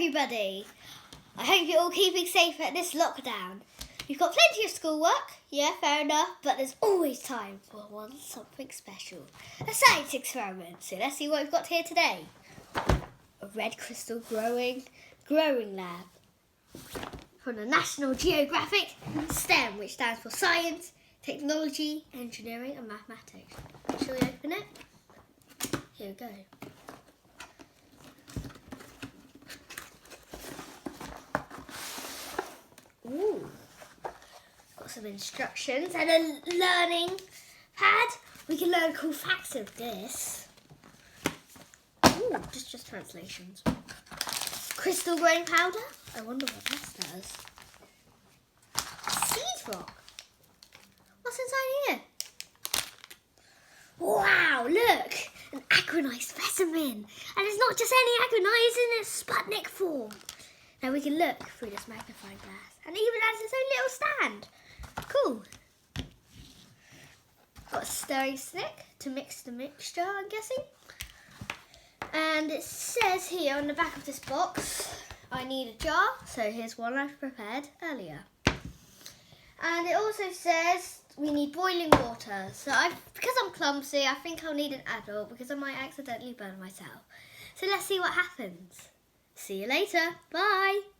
everybody. I hope you're all keeping safe at this lockdown. You've got plenty of schoolwork, yeah, fair enough, but there's always time for something special. A science experiment. So let's see what we've got here today. A red crystal growing lab. From the National Geographic, STEM, which stands for Science, Technology, Engineering and Mathematics. Shall we open it? Here we go. Ooh. Got some instructions and a learning pad. We can learn cool facts of this. Ooh, just translations. Crystal grain powder. I wonder what this does. Seed rock. What's inside here? Wow, look! An aconite specimen. And it's not just any aconite, it's in its Sputnik form. Now we can look through this magnifying glass. And it even has its own little stand. Cool. Got a stirring stick to mix the mixture, I'm guessing. And it says here on the back of this box, I need a jar. So here's one I've prepared earlier. And it also says we need boiling water. So because I'm clumsy, I think I'll need an adult because I might accidentally burn myself. So let's see what happens. See you later. Bye.